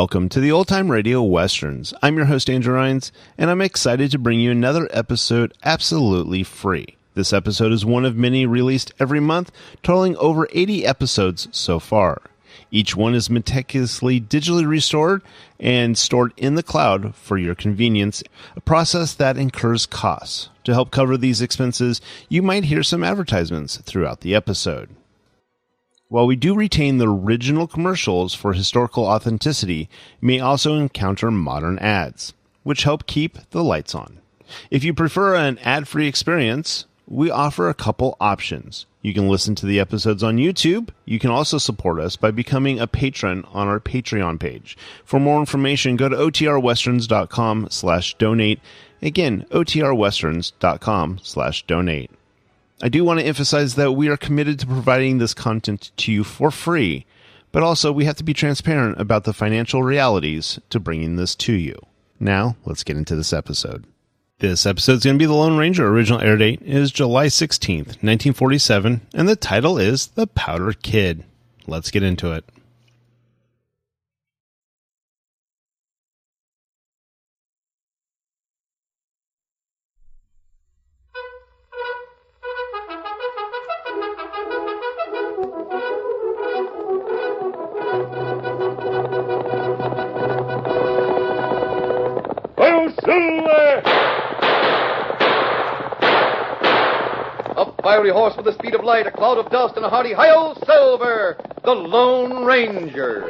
Welcome to the Old Time Radio Westerns. I'm your host, Andrew Rhynes, and I'm excited to bring you another episode absolutely free. This episode is one of many released every month, totaling over 80 episodes so far. Each one is meticulously digitally restored and stored in the cloud for your convenience, a process that incurs costs. To help cover these expenses, you might hear some advertisements throughout the episode. While we do retain the original commercials for historical authenticity, you may also encounter modern ads, which help keep the lights on. If you prefer an ad-free experience, we offer a couple options. You can listen to the episodes on YouTube. You can also support us by becoming a patron on our Patreon page. For more information, go to otrwesterns.com/donate. Again, otrwesterns.com/donate. I do want to emphasize that we are committed to providing this content to you for free, but also we have to be transparent about the financial realities to bringing this to you. Now, let's get into this episode. This episode is going to be The Lone Ranger. Original air date is July 16th, 1947, and the title is The Powder Kid. Let's get into it. Fiery horse with the speed of light, a cloud of dust, and a hearty hi-yo Silver, the Lone Ranger.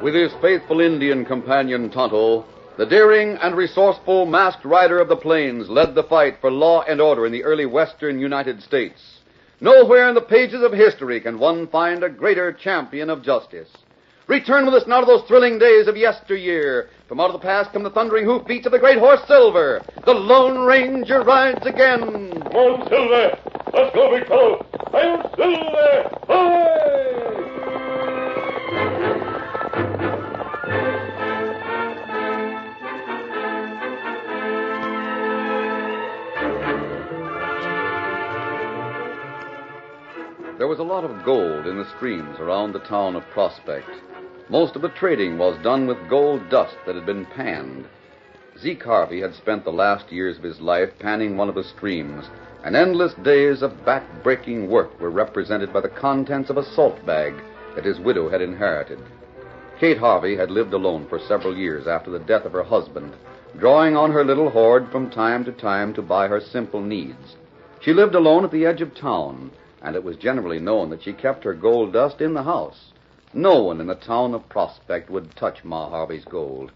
With his faithful Indian companion Tonto, the daring and resourceful masked rider of the plains led the fight for law and order in the early western United States. Nowhere in the pages of history can one find a greater champion of justice. Return with us now to those thrilling days of yesteryear. From out of the past come the thundering hoofbeats of the great horse Silver. The Lone Ranger rides again. Come on, Silver. Let's go, big fellow. I'm Silver. Hooray! There was a lot of gold in the streams around the town of Prospect. Most of the trading was done with gold dust that had been panned. Zeke Harvey had spent the last years of his life panning one of the streams, and endless days of back-breaking work were represented by the contents of a salt bag that his widow had inherited. Kate Harvey had lived alone for several years after the death of her husband, drawing on her little hoard from time to time to buy her simple needs. She lived alone at the edge of town, and it was generally known that she kept her gold dust in the house. No one in the town of Prospect would touch Ma Harvey's gold,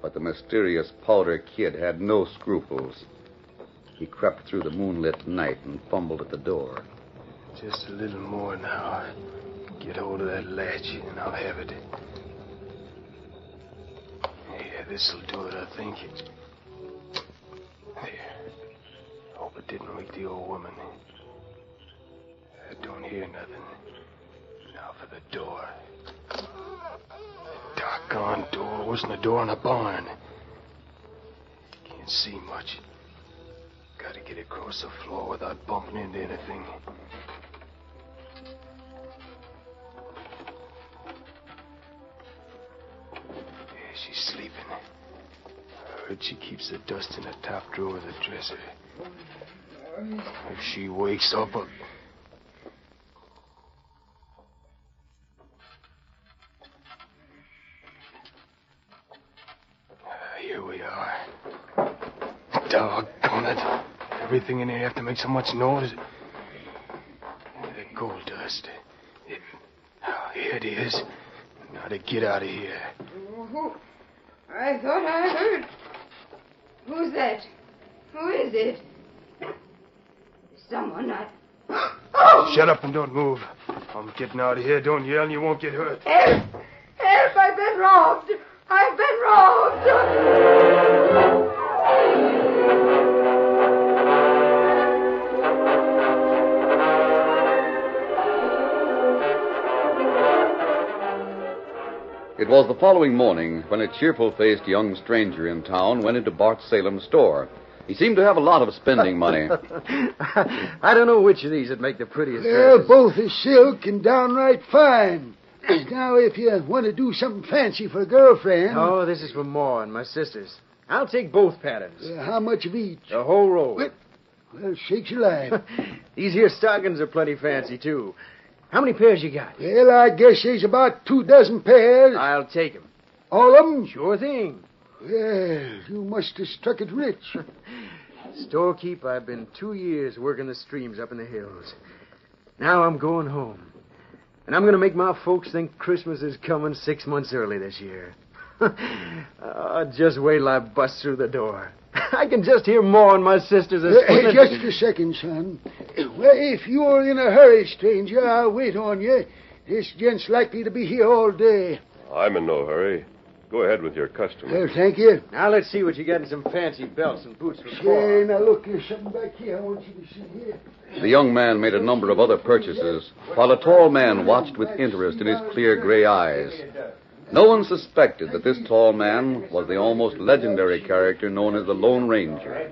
but the mysterious Powder Kid had no scruples. He crept through the moonlit night and fumbled at the door. Just a little more now. Get hold of that latch and I'll have it. Yeah, this'll do it, I think. There. it didn't wake the old woman. I don't hear nothing. Now for the door. The doggone door wasn't a door in a barn. Can't see much. Gotta get across the floor without bumping into anything. Yeah, she's sleeping. I heard she keeps the dust in the top drawer of the dresser. If she wakes up, here we are. Doggone it. Everything in here have to make so much noise. The gold dust. Here it is. Now to get out of here. I thought I heard. Who's that? Who is it? Someone not. Shut up and don't move. I'm getting out of here. Don't yell and you won't get hurt. Help! Help! I've been robbed! I've been robbed! It was the following morning when a cheerful-faced young stranger in town went into Bart Salem's store. He seemed to have a lot of spending money. I don't know which of these would make the prettiest They're dresses. both as silk and downright fine. Now, if you want to do something fancy for a girlfriend... Oh, this is for Ma and my sisters. I'll take both patterns. How much of each? The whole roll. Well, shakes your life. These here stockings are plenty fancy, too. How many pairs you got? Well, I guess there's about 24 pairs. I'll take 'em. All of them? Sure thing. Well, you must have struck it rich. Storekeep, I've been 2 years working the streams up in the hills. Now I'm going home. And I'm going to make my folks think Christmas is coming 6 months early this year. Just wait till I bust through the door. I can just hear Ma and my sisters are squealing. Just a second, son. Well, if you're in a hurry, stranger, I'll wait on you. This gent's likely to be here all day. I'm in no hurry. Go ahead with your customer. Well, thank you. Now let's see what you got in some fancy belts and boots for Say, Pa. now look, there's something back here I want you to see here. The young man made a number of other purchases, while a tall man watched with interest in his clear gray eyes. No one suspected that this tall man was the almost legendary character known as the Lone Ranger.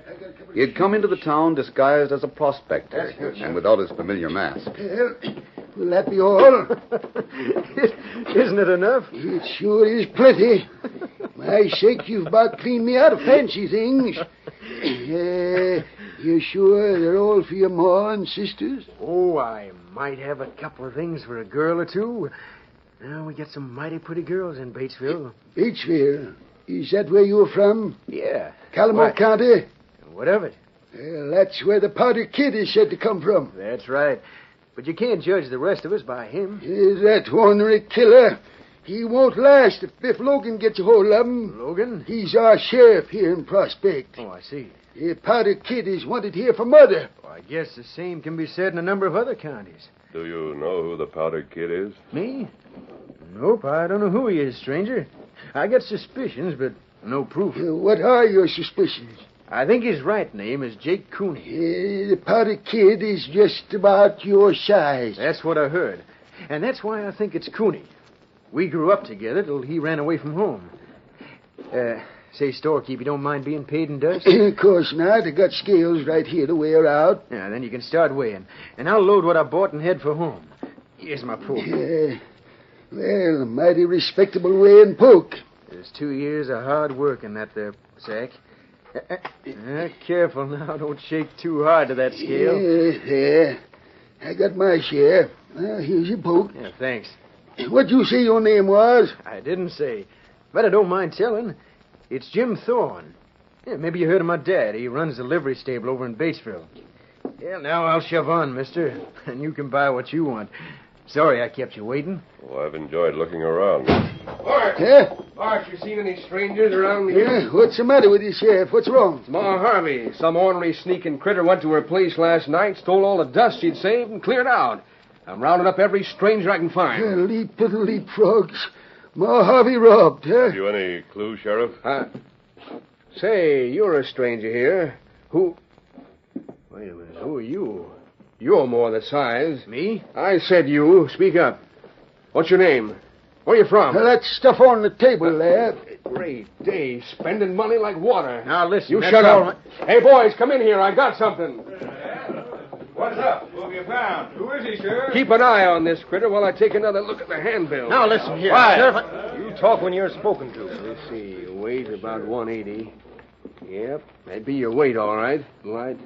He had come into the town disguised as a prospector and without his familiar mask. Well, will that be all? Isn't it enough? It sure is plenty. My sake, you've about cleaned me out of fancy things. You sure they're all for your ma and sisters? Oh, I might have a couple of things for a girl or two. Now, we get some mighty pretty girls in Batesville. Batesville? Is that where you're from? Yeah. Calamar What? County? What of it? Well, that's where the Powder Kid is said to come from. That's right. But you can't judge the rest of us by him. That ornery killer. He won't last if Biff Logan gets a hold of him. Logan? He's our sheriff here in Prospect. Oh, I see. The Powder Kid is wanted here for murder. Well, I guess the same can be said in a number of other counties. Do you know who the Powder Kid is? Me? Nope, I don't know who he is, stranger. I got suspicions, but no proof. What are your suspicions? I think his right name is Jake Cooney. The Powder Kid is just about your size. That's what I heard. And that's why I think it's Cooney. We grew up together till he ran away from home. Say, storekeep, you don't mind being paid in dust? Of course not. I got scales right here to weigh her out. Yeah, then you can start weighing. And I'll load what I bought and head for home. Here's my poke. Well, a mighty respectable weighing poke. There's 2 years of hard work in that there sack. Careful now. Don't shake too hard to that scale. There. I got my share. Here's your poke. Yeah, thanks. What'd you say your name was? I didn't say. But I don't mind telling. It's Jim Thorne. Yeah, maybe you heard of my dad. He runs the livery stable over in Batesville. Yeah, now I'll shove on, mister. And you can buy what you want. Sorry I kept you waiting. Oh, I've enjoyed looking around. Bart! Huh? Bart, you seen any strangers around here? What's the matter with you, Sheriff? What's wrong? It's Ma Harvey. Some ornery sneaking critter went to her place last night, stole all the dust she'd saved, and cleared out. I'm rounding up every stranger I can find. Leap to the leapfrogs. Ma Harvey robbed, huh? You any clue, Sheriff? Say, you're a stranger here. Who... Why, you. You're more the size. Me? I said you. Speak up. What's your name? Where you from? That stuff on the table there. Great day, spending money like water. Now, listen. You that's shut all up. Hey, boys, come in here. I got something. What's up? Who have you found? Who is he, sir? Keep an eye on this critter while I take another look at the handbill. Now, listen here. Quiet. Sheriff, You talk when you're spoken to. Let's see. Weight about 180. Yep, that'd be your weight, all right. Light,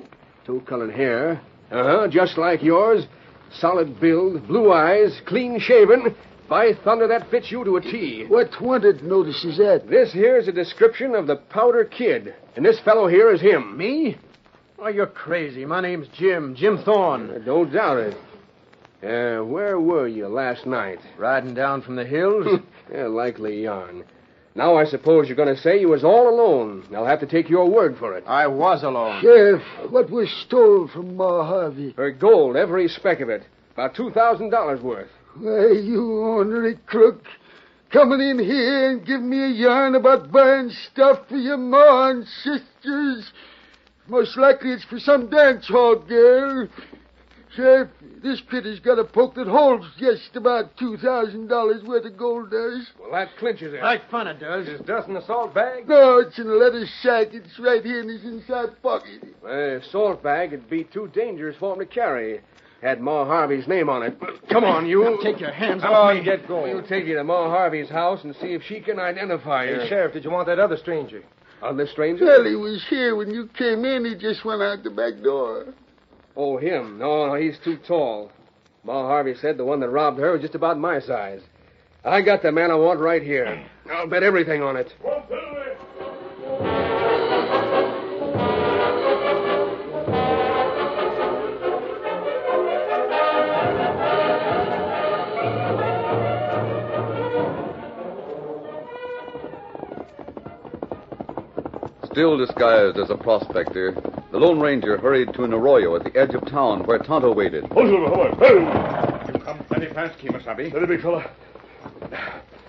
tow-colored hair. Uh-huh, just like yours. Solid build, blue eyes, clean shaven. By thunder, that fits you to a T. What wanted notice is that? This here's a description of the Powder Kid, and this fellow here is him. Me? Oh, you're crazy. My name's Jim Thorne. Don't doubt it. Where were you last night? Riding down from the hills. Yeah, likely yarn. Now I suppose you're going to say you was all alone. I'll have to take your word for it. I was alone. Sheriff, what was stole from Ma Harvey? Her gold, every speck of it. About $2,000 worth. Why, you ornery crook. Coming in here and giving me a yarn about buying stuff for your ma and sisters. Most likely it's for some dance hall girl. Sheriff, this critter's got a poke that holds just about $2,000 worth of gold does. Well, that clinches it. Like fun it does. Is dust in the salt bag? No, it's in a leather sack. It's right here in his inside pocket. Salt bag would be too dangerous for him to carry. Had Ma Harvey's name on it. Come on, you. Take your hands Come off on, me. get going. We'll take you to Ma Harvey's house and see if she can identify you. Hey, Sheriff, did you want that other stranger? Other stranger? Well, he was here when you came in. He just went out the back door. Oh, him. No, he's too tall. Ma Harvey said the one that robbed her was just about my size. I got the man I want right here. I'll bet everything on it. Still disguised as a prospector, the Lone Ranger hurried to an arroyo at the edge of town where Tonto waited. Hold on. You come plenty fast, Kemosabe. Steady, big fella.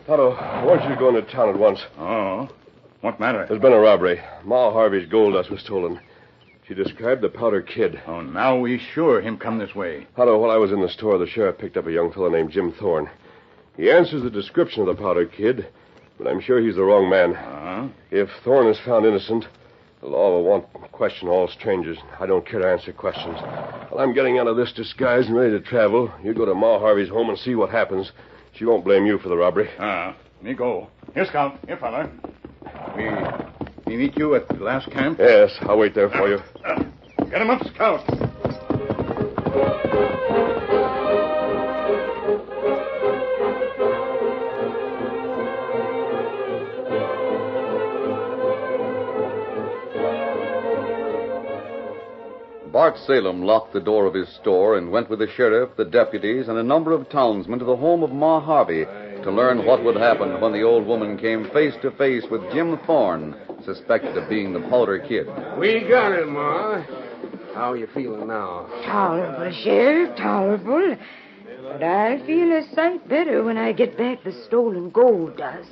Tonto, I want you to go into town at once. Oh, what matter? There's been a robbery. Ma Harvey's gold dust was stolen. She described the Powder Kid. Oh, now we sure him come this way. Tonto, while I was in the store, the sheriff picked up a young fellow named Jim Thorne. He answers the description of the Powder Kid, but I'm sure he's the wrong man. Uh-huh. If Thorne is found innocent, the law will want to question all strangers. I don't care to answer questions. While I'm getting out of this disguise and ready to travel, you go to Ma Harvey's home and see what happens. She won't blame you for the robbery. Me go. Here, Scout. Here, fella. We meet you at the last camp? Yes, I'll wait there for you. Get him up, Scout. Bart Salem locked the door of his store and went with the sheriff, the deputies, and a number of townsmen to the home of Ma Harvey to learn what would happen when the old woman came face to face with Jim Thorne, suspected of being the Powder Kid. We got him, Ma. How are you feeling now? Tolerable, Sheriff, tolerable. But I feel a sight better when I get back the stolen gold dust.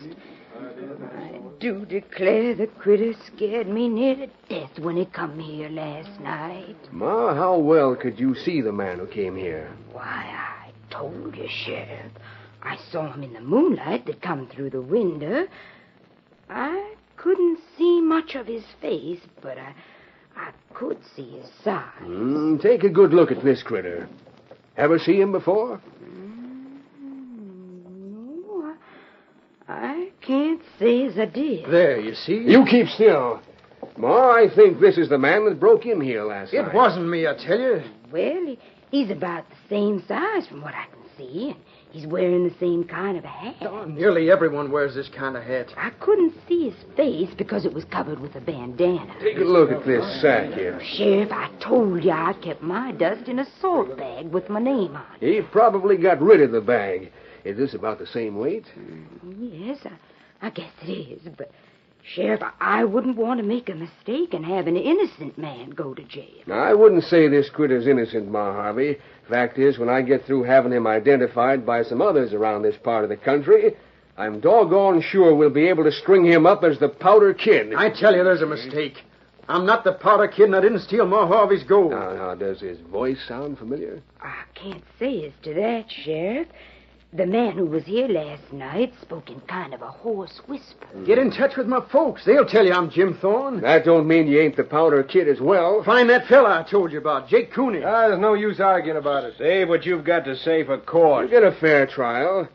I do declare the critter scared me near to death when he come here last night. Ma, how well could you see the man who came here? Why, I told you, Sheriff. I saw him in the moonlight that come through the window. I couldn't see much of his face, but I could see his size. Take a good look at this critter. Ever see him before? No, I can't say as I did. There, you see? You keep still. Ma, I think this is the man that broke in here last night. It wasn't me, I tell you. Well, he's about the same size from what I can see, and he's wearing the same kind of a hat. Oh, nearly everyone wears this kind of hat. I couldn't see his face because it was covered with a bandana. Take a look at this sack here. Sheriff, I told you I kept my dust in a salt bag with my name on it. He probably got rid of the bag. Is this about the same weight? Yes, I guess it is, but... Sheriff, I wouldn't want to make a mistake and have an innocent man go to jail. Now, I wouldn't say this critter's innocent, Ma Harvey. Fact is, when I get through having him identified by some others around this part of the country, I'm doggone sure we'll be able to string him up as the Powder Kid. I tell you, there's a mistake. I'm not the Powder Kid, and I didn't steal Ma Harvey's gold. Now, does his voice sound familiar? I can't say as to that, Sheriff. The man who was here last night spoke in kind of a hoarse whisper. Get in touch with my folks. They'll tell you I'm Jim Thorne. That don't mean you ain't the Powder Kid as well. Find that fella I told you about, Jake Cooney. There's no use arguing about it. Save what you've got to say for court. You get a fair trial.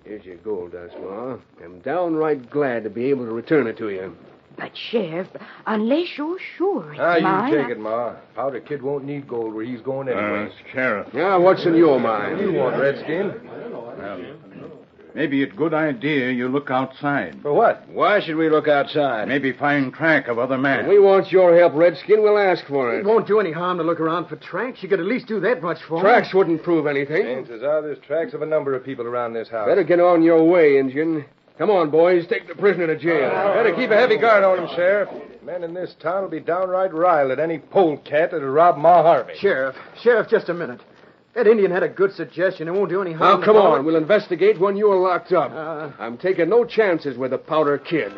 Here's your gold dust, Ma. I'm downright glad to be able to return it to you. But, Sheriff, unless you're sure it's You mine... take it, Ma. Powder Kid won't need gold where he's going anyway. Sheriff. Now, what's in your mind? You want, Redskin? Maybe it's a good idea you look outside. For what? Why should we look outside? Maybe find track of other men. We want your help, Redskin. We'll ask for It it. won't do any harm to look around for tracks. You could at least do that much for me. Tracks wouldn't prove anything. Chances are there's tracks of a number of people around this house. Better get on your way, Injun. Come on, boys. Take the prisoner to jail. Better keep a heavy guard on him, Sheriff. Men in this town will be downright riled at any polecat that'll rob Ma Harvey. Sheriff, just a minute. That Indian had a good suggestion. It won't do any harm. Now, come on. We'll investigate when you are locked up. I'm taking no chances with the Powder Kid.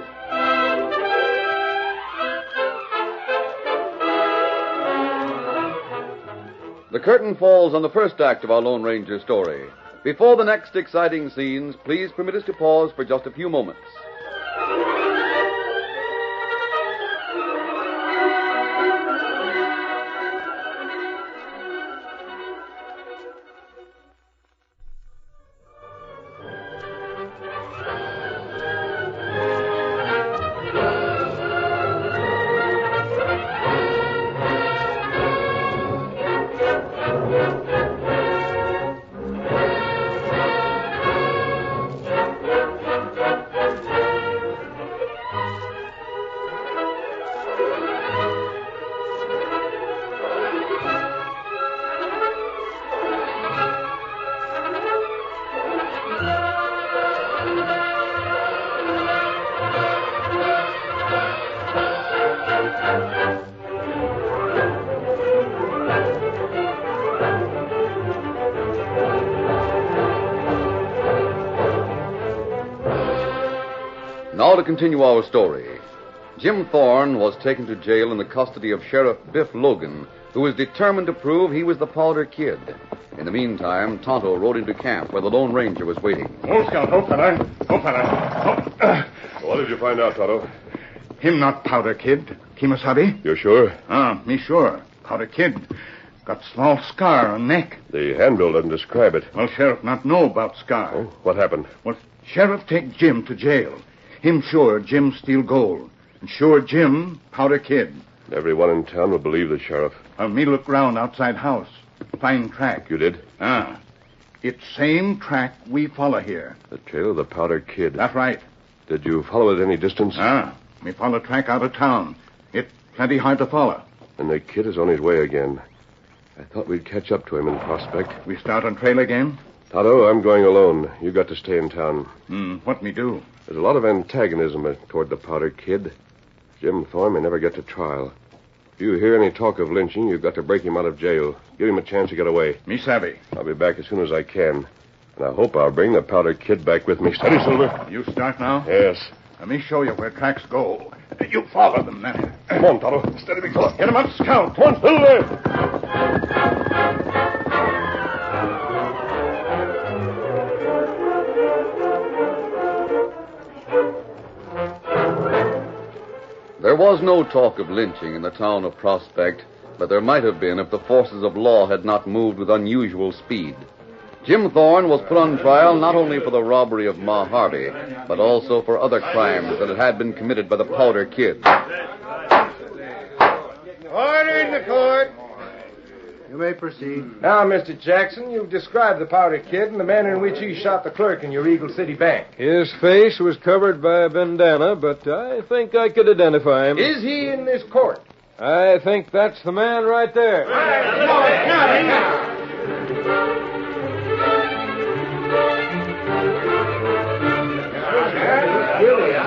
The curtain falls on the first act of our Lone Ranger story. Before the next exciting scenes, please permit us to pause for just a few moments. Now to continue our story. Jim Thorne was taken to jail in the custody of Sheriff Biff Logan, who was determined to prove he was the Powder Kid. In the meantime, Tonto rode into camp where the Lone Ranger was waiting. Oh, Scout. Oh, fella. What did you find out, Tonto? Him not Powder Kid. Kimasabi? You're sure? Me sure. Powder Kid. Got small scar on neck. The handbill doesn't describe it. Well, Sheriff not know about scar. Oh, what happened? Well, Sheriff take Jim to jail. Him sure Jim steal gold. And sure Jim Powder Kid. Everyone in town will believe the sheriff. Me look round outside house. Find track. You did? It's same track we follow here. The trail of the Powder Kid. That's right. Did you follow it any distance? Me follow track out of town. It's plenty hard to follow. And the kid is on his way again. I thought we'd catch up to him in Prospect. We start on trail again? Tonto, I'm going alone. You got to stay in town. What me do? There's a lot of antagonism toward the Powder Kid. Jim Thorne may never get to trial. If you hear any talk of lynching, you've got to break him out of jail. Give him a chance to get away. Me savvy. I'll be back as soon as I can. And I hope I'll bring the Powder Kid back with me. Steady, Silver. You start now? Yes. Let me show you where tracks go. You follow them, then. Come on, Tonto. Steady, big fella. Get him up, Scout. Come on, Silver. There was no talk of lynching in the town of Prospect, but there might have been if the forces of law had not moved with unusual speed. Jim Thorne was put on trial not only for the robbery of Ma Harvey, but also for other crimes that had been committed by the Powder Kid. Order in the court. You may proceed. Now, Mr. Jackson, you've described the Powder Kid and the manner in which he shot the clerk in your Eagle City bank. His face was covered by a bandana, but I think I could identify him. Is he in this court? I think that's the man right there.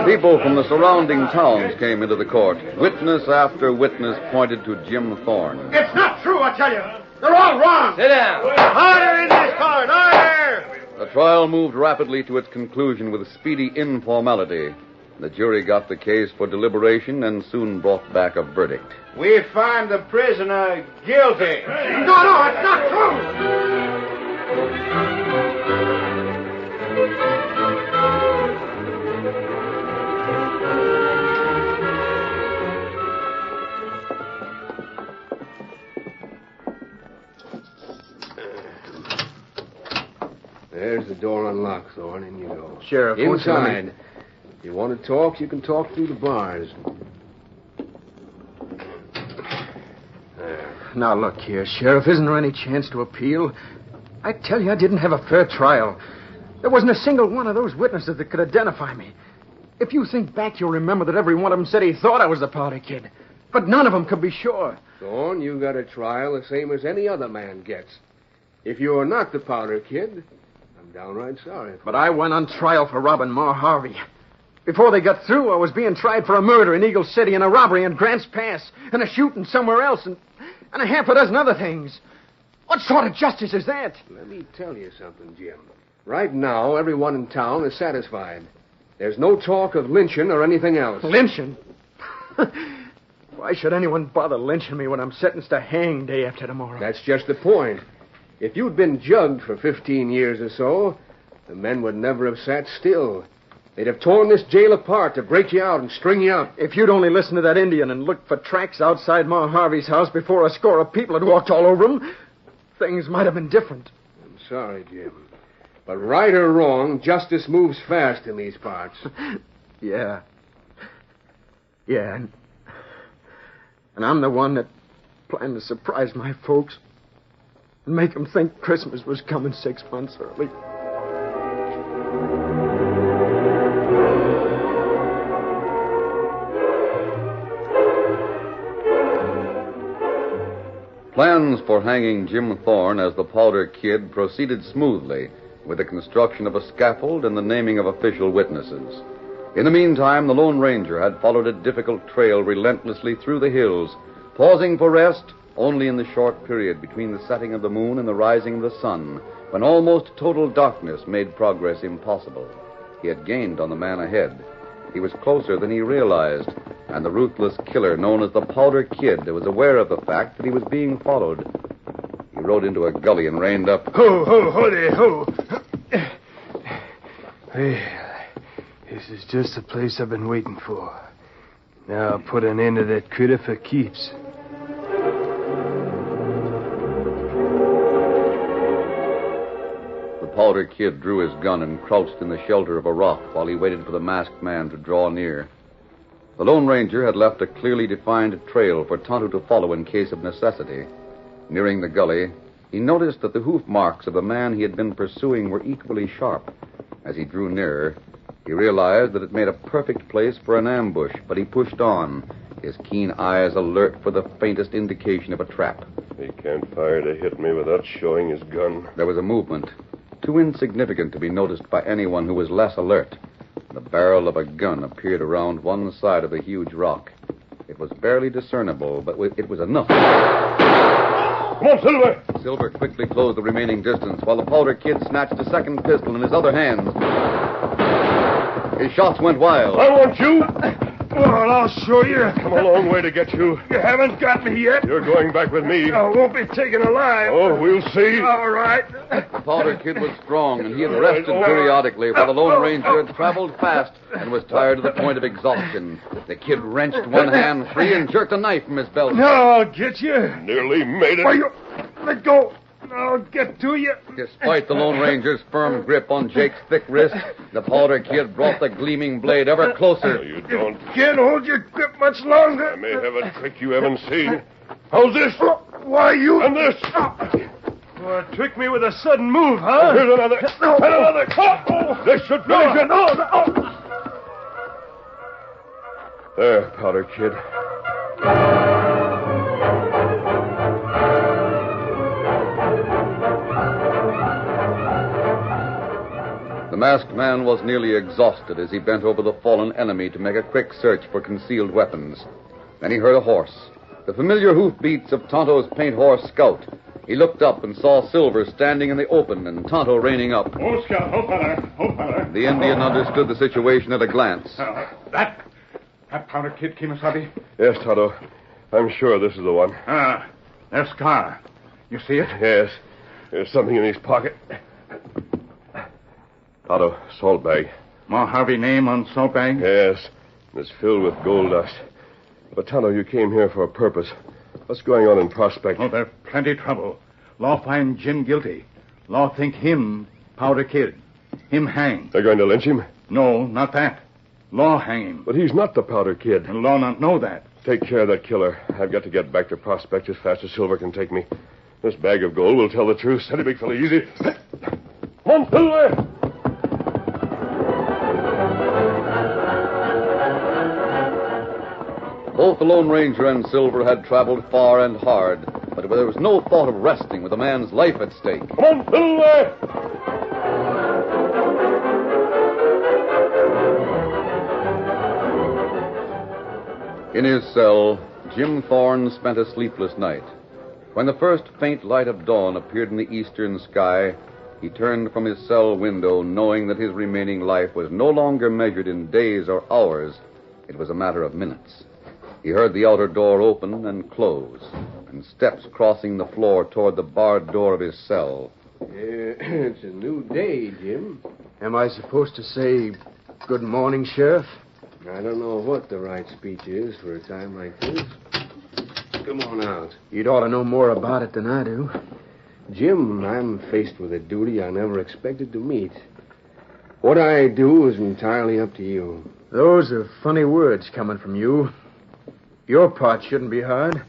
People from the surrounding towns came into the court. Witness after witness pointed to Jim Thorne. It's not true, I tell you. They're all wrong. Sit down. Order in this court. Order. The trial moved rapidly to its conclusion with speedy informality. The jury got the case for deliberation and soon brought back a verdict. We find the prisoner guilty. No, it's not true! There's the door unlocked, Thorne. In you go. Sheriff, inside. If you want to talk, you can talk through the bars. Now, look here, Sheriff. Isn't there any chance to appeal? I tell you, I didn't have a fair trial. There wasn't a single one of those witnesses that could identify me. If you think back, you'll remember that every one of them said he thought I was the Powder Kid. But none of them could be sure. Thorne, you got a trial the same as any other man gets. If you're not the Powder Kid, I'm downright sorry. But I went on trial for robbing Ma Harvey. Before they got through, I was being tried for a murder in Eagle City and a robbery in Grants Pass and a shooting somewhere else and a half a dozen other things. What sort of justice is that? Let me tell you something, Jim. Right now, everyone in town is satisfied. There's no talk of lynching or anything else. Lynching? Why should anyone bother lynching me when I'm sentenced to hang day after tomorrow? That's just the point. If you'd been jugged for 15 years or so, the men would never have sat still. They'd have torn this jail apart to break you out and string you up. If you'd only listened to that Indian and looked for tracks outside Ma Harvey's house before a score of people had walked all over him, things might have been different. I'm sorry, Jim. But right or wrong, justice moves fast in these parts. Yeah. Yeah, and I'm the one that planned to surprise my folks and make them think Christmas was coming 6 months early. Plans for hanging Jim Thorne as the Powder Kid proceeded smoothly, with the construction of a scaffold and the naming of official witnesses. In the meantime, the Lone Ranger had followed a difficult trail relentlessly through the hills, pausing for rest only in the short period between the setting of the moon and the rising of the sun, when almost total darkness made progress impossible. He had gained on the man ahead. He was closer than he realized, and the ruthless killer known as the Powder Kid was aware of the fact that he was being followed. He rode into a gully and reined up. Ho there, ho. Well, this is just the place I've been waiting for. Now I'll put an end to that critter for keeps. The Powder Kid drew his gun and crouched in the shelter of a rock while he waited for the masked man to draw near. The Lone Ranger had left a clearly defined trail for Tonto to follow in case of necessity. Nearing the gully, he noticed that the hoof marks of the man he had been pursuing were equally sharp. As he drew nearer, he realized that it made a perfect place for an ambush, but he pushed on, his keen eyes alert for the faintest indication of a trap. He can't fire to hit me without showing his gun. There was a movement, too insignificant to be noticed by anyone who was less alert. The barrel of a gun appeared around one side of the huge rock. It was barely discernible, but it was enough. Come on, Silver! Silver quickly closed the remaining distance, while the Powder Kid snatched a second pistol in his other hand. His shots went wild. I want you! Well, I'll show you. Come a long way to get you. You haven't got me yet. You're going back with me. I won't be taken alive. Oh, we'll see. All right. The Powder Kid was strong, and he had rested periodically, while the Lone Ranger had traveled fast and was tired to the point of exhaustion. The Kid wrenched one hand free and jerked a knife from his belt. No, I'll get you. Nearly made it. Why, you... Let go. I'll get to you. Despite the Lone Ranger's firm grip on Jake's thick wrist, the Powder Kid brought the gleaming blade ever closer. No, you don't. Can't hold your grip much longer. I may have a trick you haven't seen. How's this? Why, you... And this. Well, trick me with a sudden move, huh? Here's another. And another. Oh, this should finish it. No. There, Powder Kid. The masked man was nearly exhausted as he bent over the fallen enemy to make a quick search for concealed weapons. Then he heard a horse, the familiar hoofbeats of Tonto's paint horse Scout. He looked up and saw Silver standing in the open and Tonto reining up. Oh, Scout. Oh, feller. The Indian understood the situation at a glance. That Powder Kid, Kemosabe? Yes, Tonto. I'm sure this is the one. There's Scar. You see it? Yes. There's something in his pocket. Tonto, salt bag. Ma Harvey name on salt bag? Yes. It's filled with gold dust. But, Tonto, you came here for a purpose. What's going on in Prospect? Oh, there's plenty trouble. Law find Jim guilty. Law think him Powder Kid. Him hang. They're going to lynch him? No, not that. Law hang him. But he's not the Powder Kid. The law not know that. Take care of that killer. I've got to get back to Prospect as fast as Silver can take me. This bag of gold will tell the truth. Steady, big fella, easy. Come on, Silver! Both the Lone Ranger and Silver had traveled far and hard, but there was no thought of resting with a man's life at stake. Come on, Silver! In his cell, Jim Thorne spent a sleepless night. When the first faint light of dawn appeared in the eastern sky, he turned from his cell window, knowing that his remaining life was no longer measured in days or hours. It was a matter of minutes. He heard the outer door open and close, and steps crossing the floor toward the barred door of his cell. It's a new day, Jim. Am I supposed to say, good morning, Sheriff? I don't know what the right speech is for a time like this. Come on out. You'd ought to know more about it than I do. Jim, I'm faced with a duty I never expected to meet. What I do is entirely up to you. Those are funny words coming from you. Your part shouldn't be hard.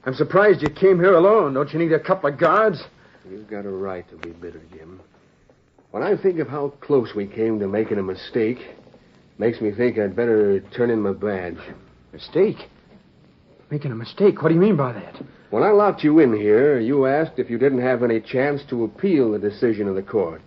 I'm surprised you came here alone. Don't you need a couple of guards? You've got a right to be bitter, Jim. When I think of how close we came to making a mistake, makes me think I'd better turn in my badge. Mistake? Making a mistake? What do you mean by that? When I locked you in here, you asked if you didn't have any chance to appeal the decision of the court.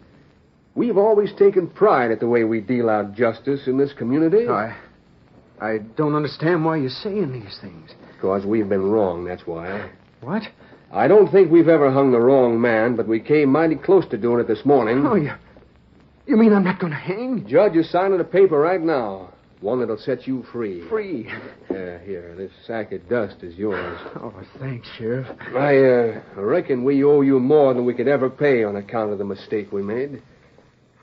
We've always taken pride at the way we deal out justice in this community. I don't understand why you're saying these things. Because we've been wrong, that's why. What? I don't think we've ever hung the wrong man, but we came mighty close to doing it this morning. Oh, you mean I'm not going to hang? Judge is signing a paper right now. One that'll set you free. Free? Here, this sack of dust is yours. Oh, thanks, Sheriff. I reckon we owe you more than we could ever pay on account of the mistake we made.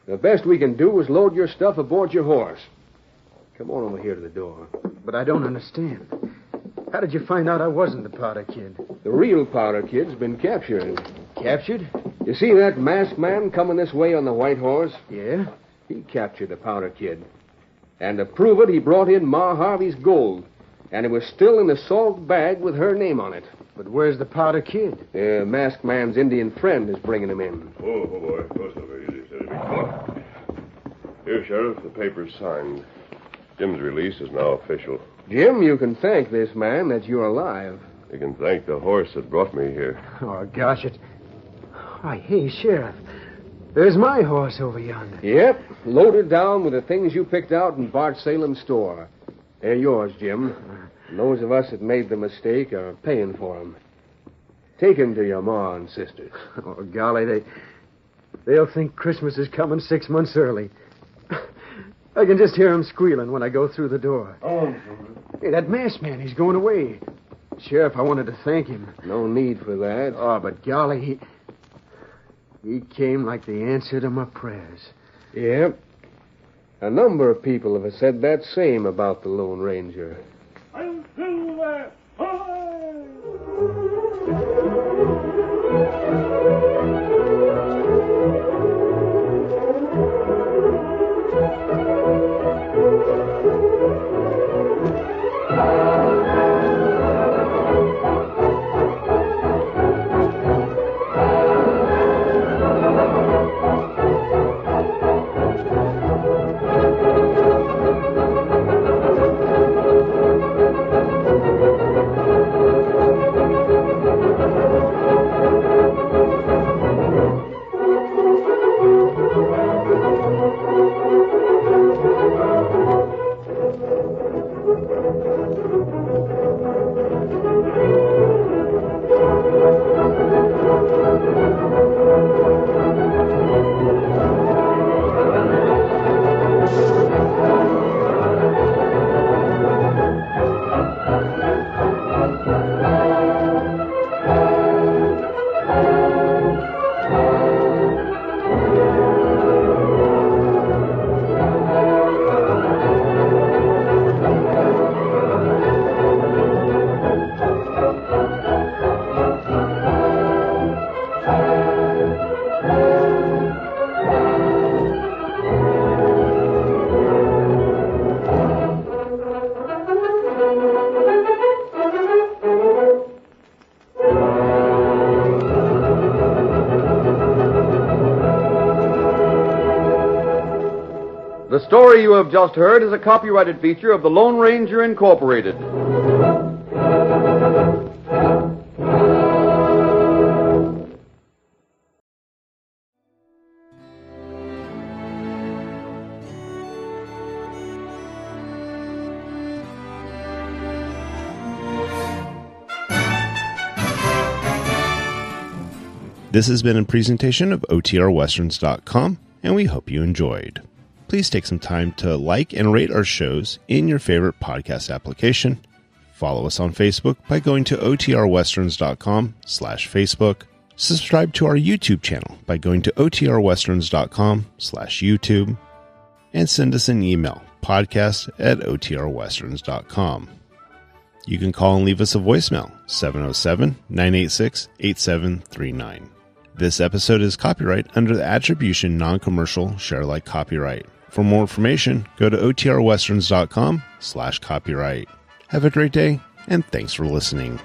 The best we can do is load your stuff aboard your horse. Come on over here to the door. But I don't understand. How did you find out I wasn't the Powder Kid? The real Powder Kid's been captured. Captured? You see that masked man coming this way on the white horse? Yeah? He captured the Powder Kid. And to prove it, he brought in Ma Harvey's gold. And it was still in the salt bag with her name on it. But where's the Powder Kid? The masked man's Indian friend is bringing him in. Oh, boy. Close over easy. Steady, big fella. Here, Sheriff, the paper's signed. Jim's release is now official. Jim, you can thank this man that you're alive. You can thank the horse that brought me here. Oh, gosh, Why, hey, Sheriff. There's my horse over yonder. Yep, loaded down with the things you picked out in Bart Salem's store. They're yours, Jim. And those of us that made the mistake are paying for them. Take him to your ma and sisters. Oh, golly, they'll think Christmas is coming 6 months early. I can just hear him squealing when I go through the door. Oh, Hey, that masked man, he's going away. Sheriff, I wanted to thank him. No need for that. Oh, but golly, he came like the answer to my prayers. Yep. A number of people have said that same about the Lone Ranger. I'm Silver! The story you have just heard is a copyrighted feature of the Lone Ranger Incorporated. This has been a presentation of OTRWesterns.com, and we hope you enjoyed. Please take some time to like and rate our shows in your favorite podcast application. Follow us on Facebook by going to OTRWesterns.com/Facebook. Subscribe to our YouTube channel by going to OTRWesterns.com/YouTube. And send us an email, podcast@OTRWesterns.com. You can call and leave us a voicemail, 707-986-8739. This episode is copyright under the Attribution Non-Commercial Share-alike copyright. For more information, go to OTRWesterns.com/copyright. Have a great day, and thanks for listening.